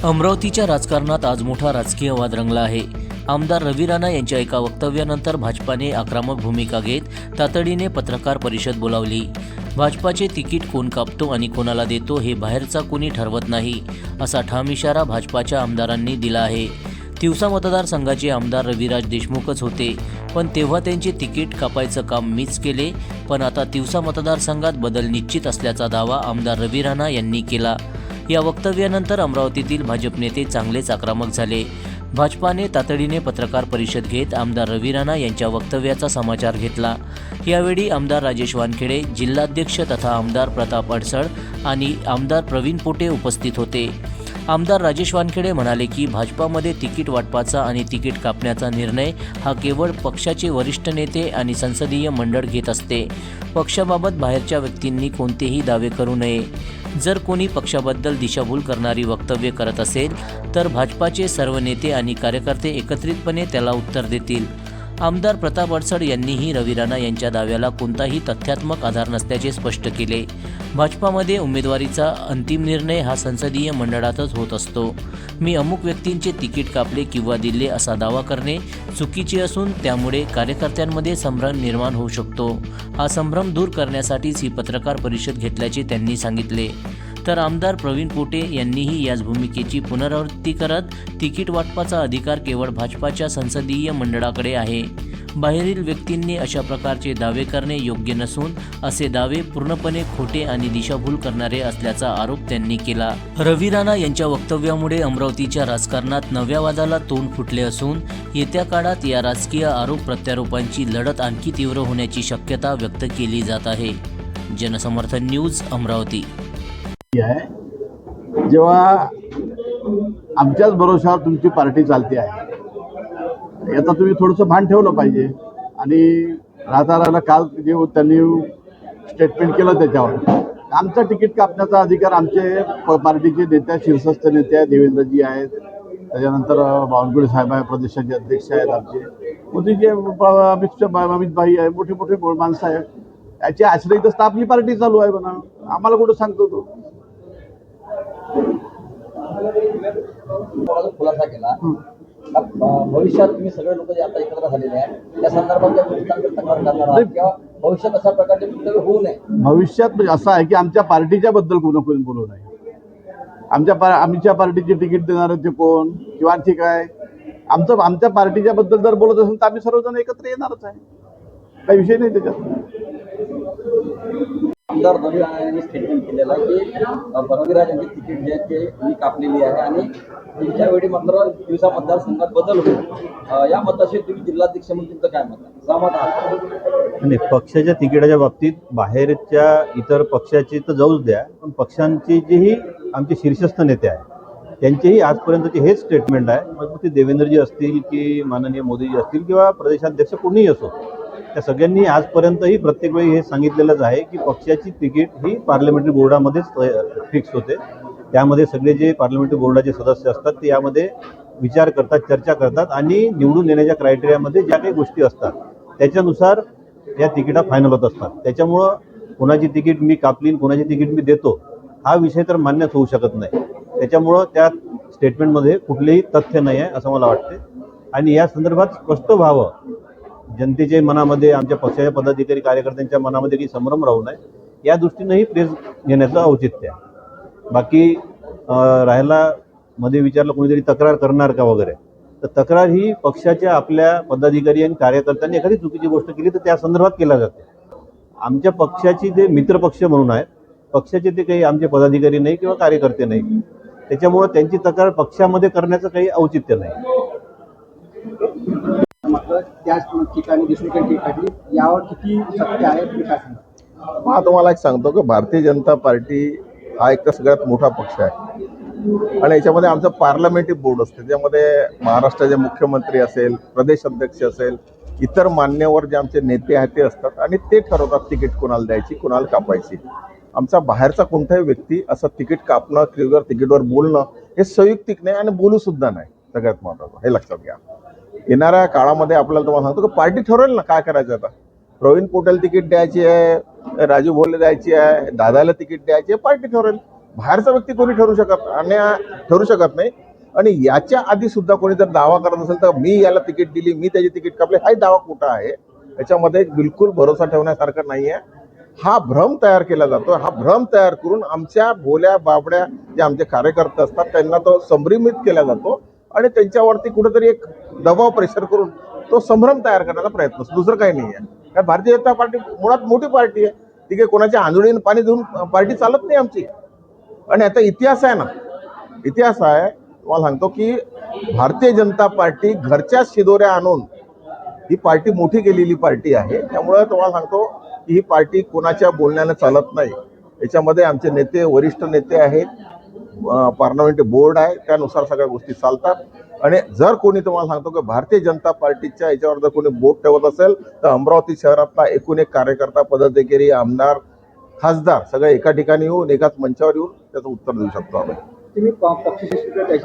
अमरावतीच्या राजकारणात आज मोठा राजकीय वाद रंगला आहे. आमदार रवी राणा यांच्या एका वक्तव्यानंतर भाजपाने आक्रमक भूमिका घेत तातडीने पत्रकार परिषद बोलावली. भाजपाचे तिकीट कोण कापतो आणि कोणाला देतो हे बाहेरचा कोणी ठरवत नाही, असा ठाम इशारा भाजपाच्या आमदारांनी दिला आहे. तिवसा मतदारसंघाचे आमदार रविराज देशमुखच होते, पण तेव्हा त्यांचे तिकीट कापायचं काम मीच केले. पण आता तिवसा मतदारसंघात बदल निश्चित असल्याचा दावा आमदार रवी राणा यांनी केला. या वक्तव्यानंतर अमरावतीतील भाजप नेते चांगलेच आक्रमक झाले. भाजपाने तातडीने पत्रकार परिषद घेत आमदार रवी राणा यांच्या वक्तव्याचा समाचार घेतला. यावेळी आमदार राजेश वानखेडे, जिल्हाध्यक्ष तथा आमदार प्रताप अडसळ आणि आमदार प्रवीण पोटे उपस्थित होते. आमदार राजेश वानखेडे म्हणाले की भाजपामध्ये तिकीट वाटपाचा आणि तिकीट कापण्याचा निर्णय हा केवळ पक्षाचे वरिष्ठ नेते आणि संसदीय मंडळ घेत असते. पक्षाबाबत बाहेरच्या व्यक्तींनी कोणतेही दावे करू नये. जर कोणी पक्षाबद्दल दिशाभूल करणारी वक्तव्य करत असेल तर भाजपाचे सर्व नेते आणि कार्यकर्ते एकत्रितपणे त्याला उत्तर देतील. आमदार प्रताप अडसळ यांनीही रवी राणा यांच्या दाव्याला कोणताही तथ्यात्मक आधार नसल्याचे स्पष्ट केले. भाजपामध्ये उमेदवारीचा अंतिम निर्णय हा संसदीय मंडळातच होत असतो. मी अमुक व्यक्तींचे तिकीट कापले किंवा दिले असा दावा करणे चुकीचे असून त्यामुळे कार्यकर्त्यांमध्ये संभ्रम निर्माण होऊ शकतो. हा संभ्रम दूर करण्यासाठीच ही पत्रकार परिषद घेतल्याचे त्यांनी सांगितले. तर आमदार प्रवीण पोटे यांनीही याच भूमिकेची पुनरावृत्ती करत तिकीट वाटपाचा अधिकार केवळ भाजपाच्या संसदीय मंडळाकडे आहे. बाहेरील व्यक्तींनी अशा प्रकारचे दावे करणे योग्य नसून असे दावे पूर्णपणे खोटे आणि दिशाभूल करणारे असल्याचा आरोप त्यांनी केला. रवी राणा यांच्या वक्तव्यामुळे अमरावतीच्या राजकारणात नव्या वादाला तोंड फुटले असून येत्या काळात या राजकीय आरोप प्रत्यारोपांची लढत आणखी तीव्र होण्याची शक्यता व्यक्त केली जात आहे. जनसमर्थन न्यूज, अमरावती. जेव्हा आमच्याच भरोशावर तुमची पार्टी चालते आहे, याचा तुम्ही थोडंसं भान ठेवलं पाहिजे. आणि राहता काल जे त्यांनी स्टेटमेंट केलं त्याच्यावर आमचं तिकीट कापण्याचा अधिकार आमचे पार्टीचे नेत्या, शीर्षस्थ नेते देवेंद्रजी आहेत, त्याच्यानंतर बावनकुळे साहेब आहे, प्रदेशाचे अध्यक्ष आहेत आमचे, मोदीचे अमित भाई आहे, मोठे मोठे माणसं आहेत. याचे आश्रय तर आपली पार्टी चालू आहे म्हणा, आम्हाला कुठं सांगतो तो. खुलासा केला भविष्यात तुम्ही सगळे लोक जे आता एकत्र झालेले आहेत या संदर्भात तक्रार करणार किंवा भविष्यात अशा प्रकारचे वक्तव्य होऊ नये. भविष्यात म्हणजे असं आहे की आमच्या पार्टीच्या बद्दल कोणी बोलू नये. आमच्या पार्टीची तिकीट देणार ते कोण किंवा आणखी काय, आमच्या पार्टीच्या बद्दल जर बोलत असेल तर आम्ही सर्वजण एकत्र येणारच आहे, काही विषय नाही त्याच्यात. आमदार रवी राणा यांनी स्टेटमेंट केलेलं आहे की रविराज यांची तिकीट जे आहे ते मी कापलेली आहे आणि त्यांच्या वेळी मात्र दिवसा मतदारसंघात बदल होतो. या मताशी तुम्ही जिल्हाध्यक्ष म्हणून तुमचं काय मत आहे, सहमत आहात? नाही, पक्षाच्या तिकिटाच्या बाबतीत बाहेरच्या इतर पक्षाची तर जाऊच द्या, पण पक्षांची जीही आमचे शीर्षस्थ नेते आहेत त्यांचेही आजपर्यंतचे हेच स्टेटमेंट आहे. मग ते देवेंद्रजी असतील की माननीय मोदीजी असतील किंवा प्रदेशाध्यक्ष कोणीही असो, त्या सगळ्यांनी आजपर्यंतही प्रत्येक वेळी हे सांगितलेलंच आहे की पक्षाची तिकीट ही पार्लमेंटरी बोर्डामध्येच फिक्स होते. त्यामध्ये सगळे जे पार्लमेंटरी बोर्डाचे सदस्य असतात ते यामध्ये विचार करतात, चर्चा करतात आणि निवडून येण्याच्या क्रायटेरियामध्ये ज्या काही गोष्टी असतात त्याच्यानुसार या तिकिटा फायनल होत असतात. त्याच्यामुळं कोणाची तिकीट मी कापली, कोणाची तिकीट मी देतो हा विषय तर मान्यच होऊ शकत नाही. त्याच्यामुळं त्या स्टेटमेंटमध्ये कुठलेही तथ्य नाही आहे असं मला वाटते. आणि या संदर्भात स्पष्ट व्हावं, जनतेच्या मनामध्ये, आमच्या पक्षाच्या पदाधिकारी कार्यकर्त्यांच्या मनामध्ये काही संभ्रम राहू नये या दृष्टीनंही प्रेस घेण्याचं औचित्य आहे. बाकी राहायला मध्ये विचारलं कोणीतरी तक्रार करणार का वगैरे, तर तक्रार ही पक्षाच्या आपल्या पदाधिकारी आणि कार्यकर्त्यांनी एखादी चुकीची गोष्ट केली तर त्या संदर्भात केल्या जाते. आमच्या पक्षाची जे मित्रपक्ष म्हणून आहेत, पक्षाचे ते काही आमचे पदाधिकारी नाही किंवा कार्यकर्ते नाही, त्याच्यामुळं त्यांची तक्रार पक्षामध्ये करण्याचं काही औचित्य नाही. मात्र त्याच ठिकाणी दुसरीकडे ठिकाणी यावर किती सत्य आहे तुम्ही काय सांगा? हा तुम्हाला एक सांगतो की भारतीय जनता पार्टी हा एक तर सगळ्यात मोठा पक्ष आहे आणि याच्यामध्ये आमचं पार्लमेंटरी बोर्ड असते, त्यामध्ये महाराष्ट्राचे मुख्यमंत्री असेल, प्रदेश अध्यक्ष असेल, इतर मान्यवर जे आमचे नेते आहेत ते असतात आणि ते ठरवतात तिकीट कोणाला द्यायची, कोणाला कापायची. आमचा बाहेरचा कोणताही व्यक्ती असं तिकीट कापणं किंवा तिकीटवर बोलणं हे संयुक्तिक नाही आणि बोलू सुद्धा नाही. सगळ्यात महत्त्वाचं हे लक्षात घ्या. येणाऱ्या काळामध्ये आपल्याला तुम्हाला सांगतो की पार्टी ठरवेल ना काय करायचं. आता प्रवीण पोटेल तिकीट द्यायची आहे, राजू भोले द्यायची आहे, दादाला तिकीट द्यायची आहे, पार्टी ठरवेल. बाहेरचा व्यक्ती कोणी ठरू शकत नाही. आणि याच्या आधी सुद्धा कोणी जर दावा करत असेल तर मी याला तिकीट दिली, मी त्याची तिकीट कापले, हाही दावा कुठं आहे? याच्यामध्ये बिलकुल भरोसा ठेवण्यासारखं नाही आहे. हा भ्रम तयार केला जातो. हा भ्रम तयार करून आमच्या भोल्या बाबड्या जे आमचे कार्यकर्ते असतात त्यांना तो संभ्रमित केला जातो आणि त्यांच्यावरती कुठेतरी एक दबाव प्रेशर करून तो संभ्रम तयार करण्याचा प्रयत्न असतो, दुसरं काही नाही आहे. कारण भारतीय जनता पार्टी मुळात मोठी पार्टी आहे, ती काही कोणाच्या आंधळीने पाणी देऊन पार्टी चालत नाही आमची. आणि आता इतिहास आहे ना, इतिहास आहे. तुम्हाला सांगतो की भारतीय जनता पार्टी घरच्या शिदोऱ्या आणून ही पार्टी मोठी केलेली पार्टी आहे. त्यामुळे तुम्हाला सांगतो की ही पार्टी कोणाच्या बोलण्याने चालत नाही. याच्यामध्ये आमचे नेते, वरिष्ठ नेते आहेत, पार्लमेंटरी बोर्ड आहे, त्यानुसार सगळ्या गोष्टी चालतात. आणि जर कोणी तुम्हाला सांगतो की भारतीय जनता पार्टीच्या याच्यावर जर कोणी बोट ठेवत असेल तर अमरावती शहरातला एकूण एक कार्यकर्ता, पदाधिकारी, आमदार, खासदार सगळे एका ठिकाणी येऊन, एकाच मंचावर येऊन त्याचं उत्तर देऊ शकतो आपण. तुम्ही पक्षाचे